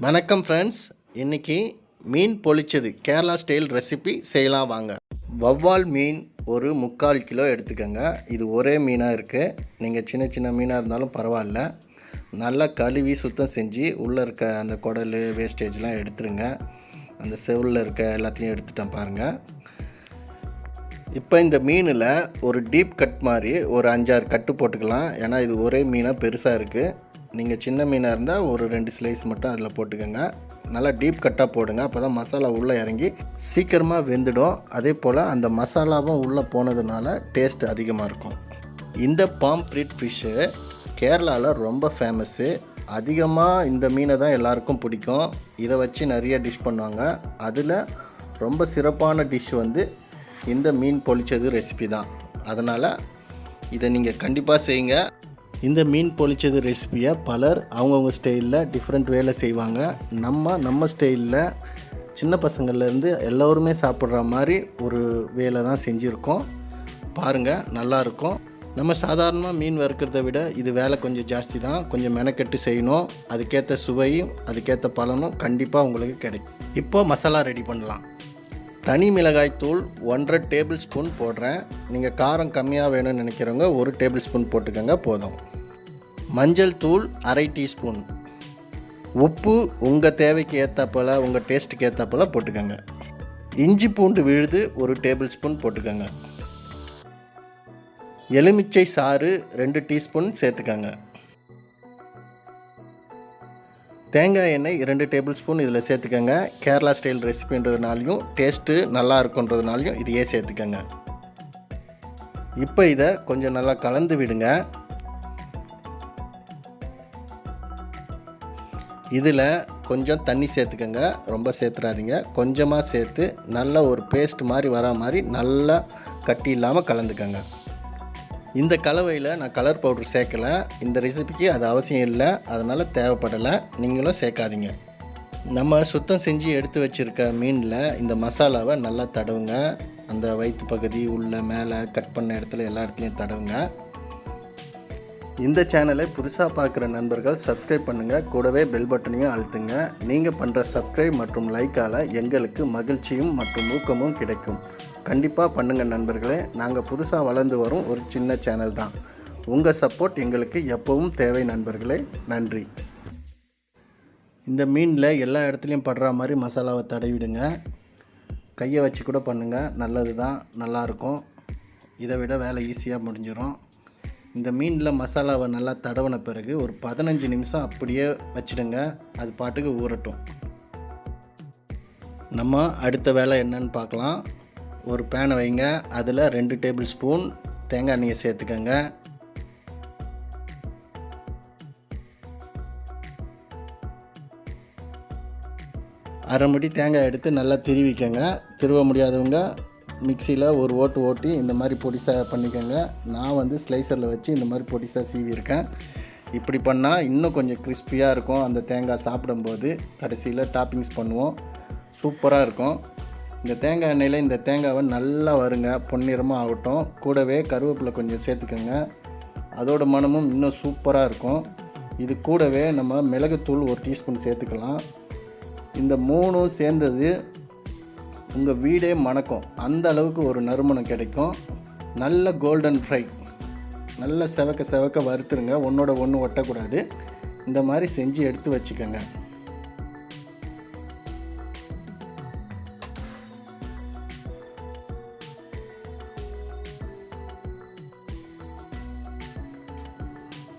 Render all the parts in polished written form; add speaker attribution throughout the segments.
Speaker 1: வணக்கம் ஃப்ரெண்ட்ஸ், இன்றைக்கி மீன் பொளிச்சது Kerala style recipe செய்யலாம் வாங்க. வவ்வால் மீன் ஒரு 3/4 கிலோ எடுத்துக்கோங்க. இது ஒரே மீனாக இருக்குது. நீங்கள் சின்ன சின்ன மீனாக இருந்தாலும் பரவாயில்ல. நல்லா கழுவி சுத்தம் செஞ்சு உள்ளே இருக்க அந்த குடல் வேஸ்டேஜ்லாம் எடுத்துருங்க. அந்த செவுளில் இருக்க எல்லாத்தையும் எடுத்துட்டேன் பாருங்கள். இப்போ இந்த மீனில் ஒரு டீப் கட் மாதிரி ஒரு 5-6 கட்டு போட்டுக்கலாம். ஏன்னா இது ஒரே மீனாக பெருசாக இருக்குது. நீங்கள் சின்ன மீனாக இருந்தால் ஒரு 2 ஸ்லைஸ் மட்டும் அதில் போட்டுக்கோங்க. நல்லா டீப் கட்டாக போடுங்க. அப்போ தான் மசாலா உள்ளே இறங்கி சீக்கிரமாக வெந்துடும். அதே போல் அந்த மசாலாவும் உள்ளே போனதுனால டேஸ்ட் அதிகமாக இருக்கும். இந்த பாம்ஃப்ரெட் ஃபிஷ்ஷு கேரளாவில் ரொம்ப ஃபேமஸ்ஸு. அதிகமாக இந்த மீனை தான் எல்லாருக்கும் பிடிக்கும். இதை வச்சு நிறைய டிஷ் பண்ணுவாங்க. அதில் ரொம்ப சிறப்பான டிஷ் இந்த மீன் பொளிச்சது ரெசிபி தான். அதனால் இதை நீங்கள் கண்டிப்பாக செய்யுங்க. இந்த மீன் பொளிச்சது ரெசிபியை பலர் அவங்கவுங்க ஸ்டைலில் டிஃப்ரெண்ட் வேலை செய்வாங்க. நம்ம ஸ்டைலில் சின்ன பசங்கள்லேருந்து எல்லோருமே சாப்பிட்ற மாதிரி ஒரு வேலை தான் செஞ்சுருக்கோம். பாருங்கள், நல்லாயிருக்கும். நம்ம சாதாரணமாக மீன் வறுக்கிறத விட இது வேலை கொஞ்சம் ஜாஸ்தி தான். கொஞ்சம் மெனக்கெட்டு செய்யணும். அதுக்கேற்ற சுவையும் அதுக்கேற்ற பலனும் கண்டிப்பாக உங்களுக்கு கிடைக்கும். இப்போது மசாலா ரெடி பண்ணலாம். தனி மிளகாய் தூள் 1.5 டேபிள் ஸ்பூன் போடுறேன். நீங்கள் காரம் கம்மியாக வேணும்னு நினைக்கிறவங்க 1 டேபிள் ஸ்பூன் போட்டுக்கோங்க, போதும். மஞ்சள் தூள் 1/2 டீஸ்பூன். உப்பு உங்கள் தேவைக்கு ஏற்றாப்போல், உங்கள் டேஸ்ட்டுக்கு ஏற்றாப்போல் போட்டுக்கோங்க. இஞ்சி பூண்டு விழுது 1 டேபிள் ஸ்பூன் போட்டுக்கோங்க. எலுமிச்சை சாறு 2 டீஸ்பூன் சேர்த்துக்கோங்க. தேங்காய் எண்ணெய் 2 டேபிள் ஸ்பூன் இதில் சேர்த்துக்கோங்க. கேரளா ஸ்டைல் ரெசிபின்றதுனாலையும் டேஸ்ட்டு நல்லா இருக்குன்றதுனாலையும் இதையே சேர்த்துக்கோங்க. இப்போ இதை கொஞ்சம் நல்லா கலந்து விடுங்க. இதில் கொஞ்சம் தண்ணி சேர்த்துக்கோங்க. ரொம்ப சேர்த்துறாதீங்க. கொஞ்சமாக சேர்த்து நல்லா ஒரு பேஸ்ட் மாதிரி வரா மாதிரி நல்லா கட்டி இல்லாமல் கலந்துக்கோங்க. இந்த கலவையில் நான் கலர் பவுடர் சேர்க்கலை. இந்த ரெசிபிக்கு அது அவசியம் இல்லை, அதனால் தேவைப்படலை. நீங்களும் சேர்க்காதீங்க. நம்ம சுத்தம் செஞ்சு எடுத்து வச்சுருக்க மீனில் இந்த மசாலாவை நல்லா தடவுங்க. அந்த வயிற்று பகுதி உள்ள மேலே கட் பண்ண இடத்துல எல்லா இடத்துலையும் தடவுங்க. இந்த சேனலை புதுசாக பார்க்குற நண்பர்கள் சப்ஸ்கிரைப் பண்ணுங்கள். கூடவே பெல் பட்டனையும் அழுத்துங்க. நீங்கள் பண்ணுற சப்ஸ்கிரைப் மற்றும் லைக்கால் எங்களுக்கு மகிழ்ச்சியும் மற்றும் ஊக்கமும் கிடைக்கும். கண்டிப்பாக பண்ணுங்கள் நண்பர்களே. நாங்கள் புதுசாக வளர்ந்து வரும் ஒரு சின்ன சேனல் தான். உங்கள் சப்போர்ட் எங்களுக்கு எப்பவும் தேவை நண்பர்களே. நன்றி. இந்த மீனில் எல்லா இடத்துலையும் படுற மாதிரி மசாலாவை தடவிடுங்க. கையை வச்சு கூட பண்ணுங்கள், நல்லது தான், நல்லாயிருக்கும். இதை விட வேலை ஈஸியாக முடிஞ்சிடும். இந்த மீனில் மசாலாவை நல்லா தடவின பிறகு ஒரு 15 நிமிஷம் அப்படியே வச்சுடுங்க. அது பாட்டுக்கு ஊறட்டும். நம்ம அடுத்த வேலை என்னன்னு பார்க்கலாம். ஒரு பேனை வைங்க. அதில் 2 டேபிள் ஸ்பூன் தேங்காய் எண்ணெயை சேர்த்துக்கோங்க. அரை முடி தேங்காய் எடுத்து நல்லா திருவிக்கங்க. திருவ முடியாதவங்க மிக்சியில் ஒரு ஓட்டி இந்த மாதிரி பொடிசாக பண்ணிக்கோங்க. நான் ஸ்லைசரில் வச்சு இந்த மாதிரி பொடிசாக சீவியிருக்கேன். இப்படி பண்ணால் இன்னும் கொஞ்சம் கிறிஸ்பியாக இருக்கும். அந்த தேங்காய் சாப்பிடும்போது கடைசியில் டாப்பிங்ஸ் பண்ணுவோம், சூப்பராக இருக்கும். இந்த தேங்காய் எண்ணெயில் இந்த தேங்காவை நல்லா வருங்க, பொன்னிறமாக ஆகட்டும். கூடவே கருவேப்பிலை கொஞ்சம் சேர்த்துக்கோங்க. அதோட மனமும் இன்னும் சூப்பராக இருக்கும். இது கூடவே நம்ம மிளகுத்தூள் 1 டீஸ்பூன் சேர்த்துக்கலாம். இந்த 3ம் சேர்ந்தது உங்கள் வீடே மணக்கும். அந்த அளவுக்கு ஒரு நறுமணம் கிடைக்கும். நல்ல கோல்டன் ஃப்ரை, நல்ல செவக்க வறுத்துருங்க. ஒன்றோட ஒன்று ஒட்டக்கூடாது. இந்த மாதிரி செஞ்சு எடுத்து வச்சுக்கோங்க.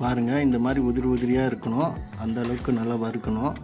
Speaker 1: பாருங்கள், இந்த மாதிரி உதிரியாக இருக்கணும். அந்த அளவுக்கு நல்லா வறுக்கணும்.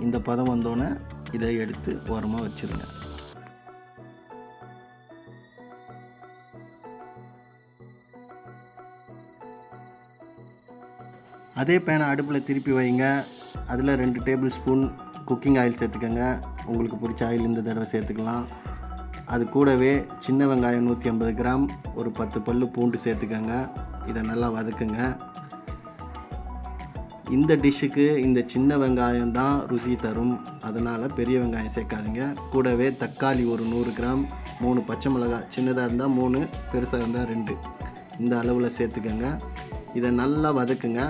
Speaker 1: இந்த பதம் வந்தோடனே இதை எடுத்து ஓரமாக வச்சுருங்க. அதே பேனை அடுப்பில் திருப்பி வைங்க. அதில் 2 டேபிள் ஸ்பூன் குக்கிங் ஆயில் சேர்த்துக்கோங்க. உங்களுக்கு பிடிச்ச ஆயில் இந்த தடவை சேர்த்துக்கலாம். அது கூடவே சின்ன வெங்காயம் 150 கிராம், ஒரு 10 பல்லு பூண்டு சேர்த்துக்கோங்க. இதை நல்லா வதக்குங்க. இந்த டிஷ்ஷுக்கு இந்த சின்ன வெங்காயம் தான் ருசி தரும். அதனால் பெரிய வெங்காயம் சேர்க்காதீங்க. கூடவே தக்காளி ஒரு 100 கிராம், 3 பச்சை மிளகாய், சின்னதாக இருந்தால் 3, பெருசாக இருந்தால் 2, இந்த அளவில் சேர்த்துக்கோங்க. இதை நல்லா வதக்குங்க.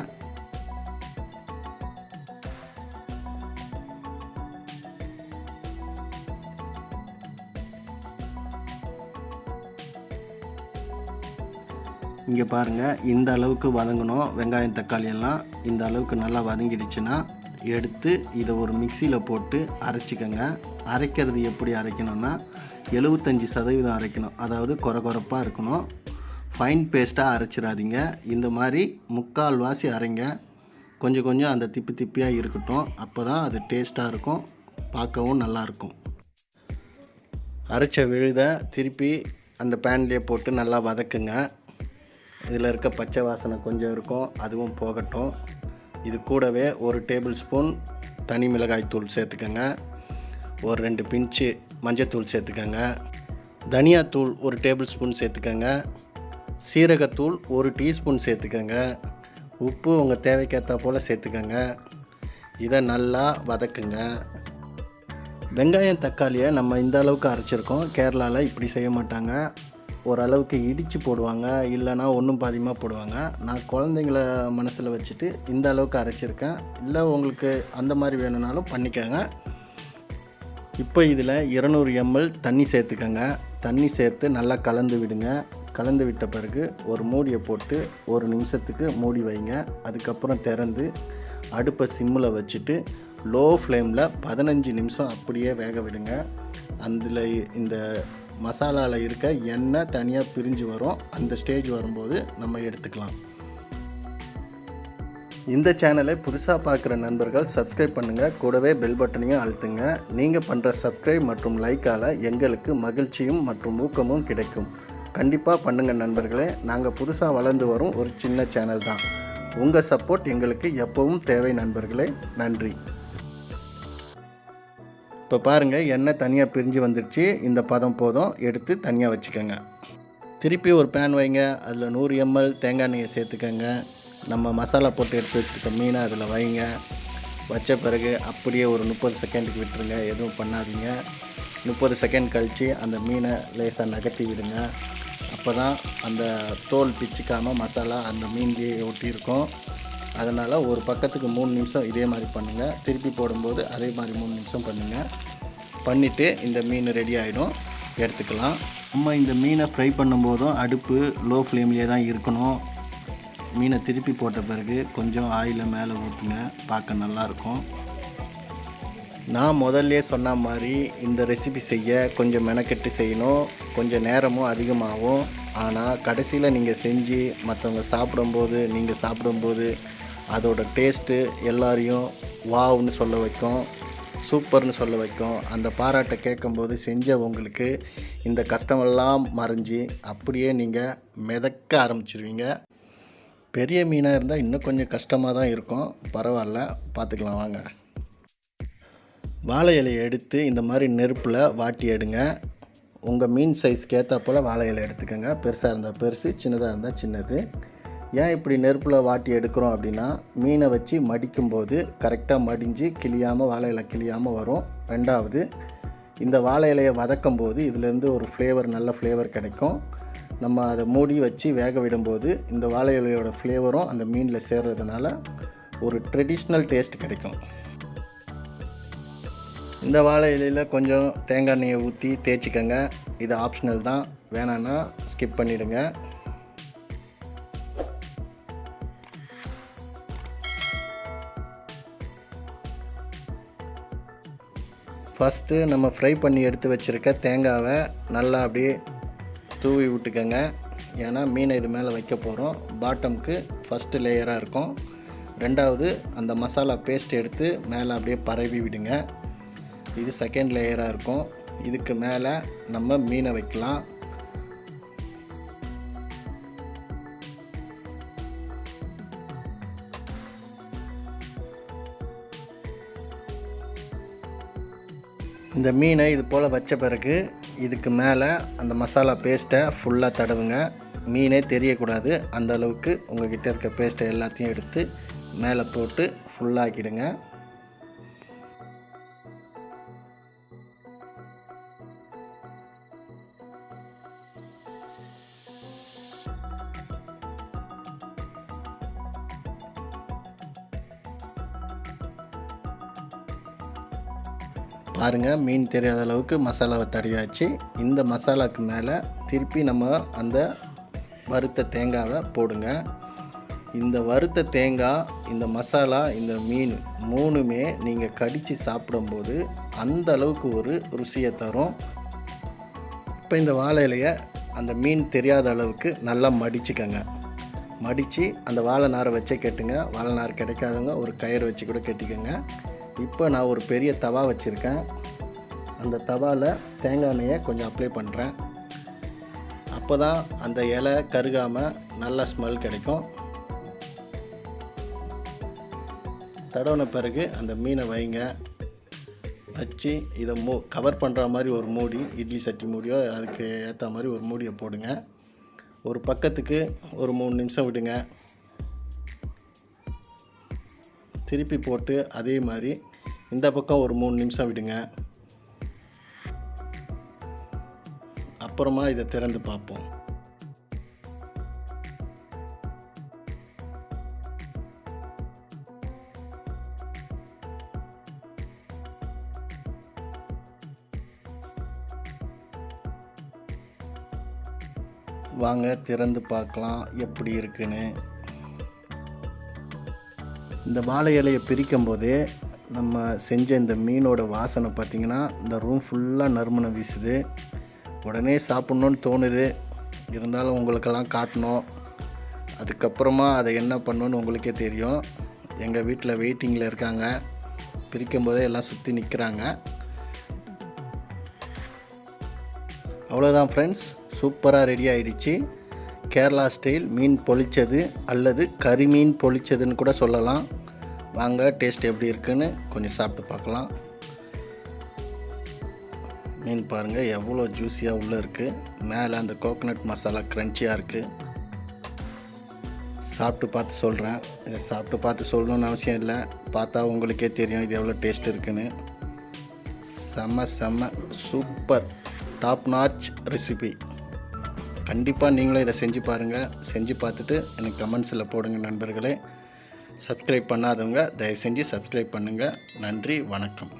Speaker 1: இங்கே பாருங்கள், இந்த அளவுக்கு வதங்கணும். வெங்காயம் தக்காளி எல்லாம் இந்த அளவுக்கு நல்லா வதங்கிடுச்சுன்னா எடுத்து இதை ஒரு மிக்சியில் போட்டு அரைச்சிக்கோங்க. அரைக்கிறது எப்படி அரைக்கணும்னா 75% அரைக்கணும். அதாவது கொரகொரப்பாக இருக்கணும். ஃபைன் பேஸ்ட்டாக அரைச்சிடாதீங்க. இந்த மாதிரி முக்கால்வாசி அரைங்க. கொஞ்சம் கொஞ்சம் அந்த திப்பி திப்பியாக இருக்கட்டும். அப்போ தான் அது டேஸ்ட்டாக இருக்கும், பார்க்கவும் நல்லாயிருக்கும். அரைச்ச விழுதை திருப்பி அந்த பேன்லேயே போட்டு நல்லா வதக்குங்க. இதில் இருக்க பச்சை வாசனை கொஞ்சம் இருக்கும், அதுவும் போகட்டும். இது கூடவே ஒரு டேபிள் ஸ்பூன் தனி மிளகாய் தூள் சேர்த்துக்கோங்க. ஒரு 2 பிஞ்சு மஞ்சத்தூள் சேர்த்துக்கோங்க. தனியாத்தூள் ஒரு டேபிள் ஸ்பூன் சேர்த்துக்கோங்க. சீரகத்தூள் 1 டீஸ்பூன் சேர்த்துக்கோங்க. உப்பு உங்கள் தேவைக்கேற்ற போல் சேர்த்துக்கோங்க. இதை நல்லா வதக்குங்க. வெங்காயம் தக்காளியை நம்ம இந்த அளவுக்கு அரைச்சிருக்கோம். கேரளாவில் இப்படி செய்ய மாட்டாங்க. ஓரளவுக்கு இடித்து போடுவாங்க, இல்லைனா ஒன்றும் பாதியமாக போடுவாங்க. நான் குழந்தைங்கள மனசில் வச்சுட்டு இந்த அளவுக்கு அரைச்சிருக்கேன். இல்லை உங்களுக்கு அந்த மாதிரி வேணும்னாலும் பண்ணிக்கோங்க. இப்போ இதில் 200 ml தண்ணி சேர்த்துக்கோங்க. தண்ணி சேர்த்து நல்லா கலந்து விடுங்க. கலந்து விட்ட பிறகு ஒரு மூடியை போட்டு 1 நிமிஷத்துக்கு மூடி வைங்க. அதுக்கப்புறம் திறந்து அடுப்பை சிம்மில் வச்சுட்டு லோ ஃப்ளேமில் 15 நிமிஷம் அப்படியே வேக விடுங்க. அதில் இந்த மசாலாவில் இருக்க எண்ணெய் தனியாக பிரிஞ்சு வரும். அந்த ஸ்டேஜ் வரும்போது நம்ம எடுத்துக்கலாம். இந்த சேனலை புதுசாக பார்க்குற நண்பர்கள் சப்ஸ்கிரைப் பண்ணுங்கள். கூடவே பெல் பட்டனையும் அழுத்துங்க. நீங்கள் பண்ணுற சப்ஸ்கிரைப் மற்றும் லைக்கால் எங்களுக்கு மகிழ்ச்சியும் மற்றும் ஊக்கமும் கிடைக்கும். கண்டிப்பாக பண்ணுங்கள் நண்பர்களே. நாங்கள் புதுசாக வளர்ந்து வரும் ஒரு சின்ன சேனல் தான். உங்கள் சப்போர்ட் எங்களுக்கு எப்பவும் தேவை நண்பர்களே. நன்றி. இப்போ பாருங்கள், எண்ணெய் தனியாக பிரிஞ்சு வந்துடுச்சு. இந்த பதம் போதும், எடுத்து தனியாக வச்சுக்கோங்க. திருப்பி ஒரு பேன் வைங்க. அதில் 100 ml தேங்காய் எண்ணெயை சேர்த்துக்கோங்க. நம்ம மசாலா போட்டு எடுத்து வச்சுருக்க மீனை அதில் வைங்க. வச்ச பிறகு அப்படியே ஒரு 30 செகண்டுக்கு விட்டுருங்க. எதுவும் பண்ணாதீங்க. 30 செகண்ட் கழித்து அந்த மீனை லேசாக நகர்த்தி விடுங்க. அப்போ தான் அந்த தோல் பிச்சுக்காமல் மசாலா அந்த மீன்லேயே ஒட்டியிருக்கும். அதனால் ஒரு பக்கத்துக்கு 3 நிமிஷம் இதே மாதிரி பண்ணுங்கள். திருப்பி போடும்போது அதே மாதிரி 3 நிமிஷம் பண்ணுங்கள். பண்ணிவிட்டு இந்த மீன் ரெடி ஆகிடும், எடுத்துக்கலாம். நம்ம இந்த மீனை ஃப்ரை பண்ணும்போதும் அடுப்பு லோ ஃப்ளேம்லேயே தான் இருக்கணும். மீனை திருப்பி போட்ட பிறகு கொஞ்சம் ஆயிலை மேலே ஊற்றுங்க, பார்க்க நல்லாயிருக்கும். நான் முதல்லே சொன்ன மாதிரி இந்த ரெசிபி செய்ய கொஞ்சம் மெனக்கெட்டு செய்யணும், கொஞ்சம் நேரமும் அதிகமாகும். ஆனால் கடைசியில் நீங்கள் செஞ்சு மற்றவங்க சாப்பிடும்போது, நீங்கள் சாப்பிடும்போது அதோட டேஸ்ட்டு எல்லாரையும் வாவ்னு சொல்ல வைக்கும், சூப்பர்னு சொல்ல வைக்கும். அந்த பாராட்டை கேட்கும்போது செஞ்சவங்களுக்கு இந்த கஷ்டமெல்லாம் மறைஞ்சி அப்படியே நீங்கள் மிதக்க ஆரம்பிச்சிருவீங்க. பெரிய மீனாக இருந்தால் இன்னும் கொஞ்சம் கஷ்டமாக தான் இருக்கும். பரவாயில்ல, பார்த்துக்கலாம் வாங்க. வாழை இலையை எடுத்து இந்த மாதிரி நெருப்பில் வாட்டி எடுங்க. உங்கள் மீன் சைஸ்க்கு ஏற்ற போல் வாழை இலை எடுத்துக்கோங்க. பெருசாக இருந்தால் பெருசு, சின்னதாக இருந்தால் சின்னது. ஏன் இப்படி நெருப்பில் வாட்டி எடுக்கிறோம் அப்படின்னா, மீனை வச்சு மடிக்கும்போது கரெக்டாக மடிஞ்சு கிளியாமல், வாழை இலை கிளியாமல் வரும். ரெண்டாவது, இந்த வாழை இலையை வதக்கும் போது இதிலேருந்து ஒரு ஃப்ளேவர், நல்ல ஃப்ளேவர் கிடைக்கும். நம்ம அதை மூடி வச்சு வேக விடும்போது இந்த வாழை இலையோட ஃப்ளேவரும் அந்த மீனில் சேர்றதுனால ஒரு ட்ரெடிஷ்னல் டேஸ்ட் கிடைக்கும். இந்த வாழை இலையில் கொஞ்சம் தேங்காய் எண்ணெயை ஊற்றி தேய்ச்சிக்கங்க. இது ஆப்ஷனல் தான், வேணான்னா ஸ்கிப் பண்ணிவிடுங்க. ஃபஸ்ட்டு நம்ம ஃப்ரை பண்ணி எடுத்து வச்சுருக்க தேங்காவை நல்லா அப்படியே தூவி விட்டுக்கங்க. ஏன்னா மீனை இது மேலே வைக்க போகிறோம். பாட்டமுக்கு ஃபஸ்ட்டு லேயராக இருக்கும். ரெண்டாவது, அந்த மசாலா பேஸ்ட் எடுத்து மேலே அப்படியே பரவி விடுங்க. இது செகண்ட் லேயராக இருக்கும். இதுக்கு மேலே நம்ம மீனை வைக்கலாம். இந்த மீனை இது போல் வச்ச பிறகு இதுக்கு மேலே அந்த மசாலா பேஸ்ட்டை ஃபுல்லாக தடவுங்க. மீனே தெரியக்கூடாது, அந்த அளவுக்கு உங்கள்கிட்ட இருக்க பேஸ்ட்டை எல்லாத்தையும் எடுத்து மேலே போட்டு ஃபுல்லாக்கிடுங்க. பாருங்கள், மீன் தெரியாத அளவுக்கு மசாலாவை தடவியாச்சு. இந்த மசாலாவுக்கு மேலே திருப்பி நம்ம அந்த வறுத்த தேங்காவை போடுங்க. இந்த வறுத்த தேங்காய், இந்த மசாலா, இந்த மீன் மூணுமே நீங்கள் கடித்து சாப்பிடும்போது அந்த அளவுக்கு ஒரு ருசியை தரும். இப்போ இந்த வாழை இலையை அந்த மீன் தெரியாத அளவுக்கு நல்லா மடிச்சுக்கங்க. மடித்து அந்த வாழை நாரை வச்சே கட்டுங்க. வாழை நார் கிடைக்காதவங்க ஒரு கயிறு வச்சு கூட கட்டிக்கோங்க. இப்போ நான் ஒரு பெரிய தவா வச்சுருக்கேன். அந்த தவாவில் தேங்காய் எண்ணெயை கொஞ்சம் அப்ளை பண்ணுறேன். அப்போ தான் அந்த இலை கருகாமல் நல்ல ஸ்மெல் கிடைக்கும். தடவின பிறகு அந்த மீனை வைங்க. வச்சு இதை கவர் பண்ணுற மாதிரி ஒரு மூடி, இட்லி சட்டி மூடியோ அதுக்கு ஏற்ற மாதிரி ஒரு மூடியை போடுங்க. ஒரு பக்கத்துக்கு ஒரு 3 நிமிஷம் விடுங்க. திருப்பி போட்டு அதே மாதிரி இந்த பக்கம் ஒரு 3 நிமிஷம் விடுங்க. அப்புறமா இதை திறந்து பார்ப்போம். வாங்க திறந்து பார்க்கலாம் எப்படி இருக்குன்னு. இந்த வாழை இலையை பிரிக்கும் போதே நம்ம செஞ்ச இந்த மீனோட வாசனை பார்த்திங்கன்னா இந்த ரூம் ஃபுல்லாக நறுமணம் வீசுது. உடனே சாப்பிட்ணுன்னு தோணுது. இருந்தாலும் உங்களுக்கெல்லாம் காட்டணும். அதுக்கப்புறமா அதை என்ன பண்ணணுன்னு உங்களுக்கே தெரியும். எங்கள் வீட்டில் வெயிட்டிங்கில் இருக்காங்க. பிரிக்கும் போதே எல்லாம் சுற்றி நிற்கிறாங்க. அவ்வளோதான் ஃப்ரெண்ட்ஸ், சூப்பராக ரெடி ஆகிடுச்சு. கேரளா ஸ்டைல் மீன் பொழிச்சது அல்லது கறி மீன் பொழிச்சதுன்னு கூட சொல்லலாம். வாங்க டேஸ்ட் எப்படி இருக்குன்னு கொஞ்சம் சாப்பிட்டு பார்க்கலாம். மீன் பாருங்கள் எவ்வளோ ஜூஸியாக உள்ளே இருக்குது. மேலே அந்த கோகோனட் மசாலா க்ரன்ச்சியாக இருக்குது. சாப்பிட்டு பார்த்து சொல்கிறேன். இதை சாப்பிட்டு பார்த்து சொல்லணுன்னு அவசியம் இல்லை. பார்த்தா உங்களுக்கே தெரியும் இது எவ்வளோ டேஸ்ட் இருக்குன்னு. செம்ம சூப்பர் டாப் நாச் ரெசிபி. கண்டிப்பாக நீங்களும் இதை செஞ்சு பாருங்கள். செஞ்சு பார்த்துட்டு எனக்கு கமெண்ட்ஸில் போடுங்க நண்பர்களே. சப்ஸ்கிரைப் பண்ணாதவங்க தயவு செஞ்சு சப்ஸ்கிரைப் பண்ணுங்கள். நன்றி, வணக்கம்.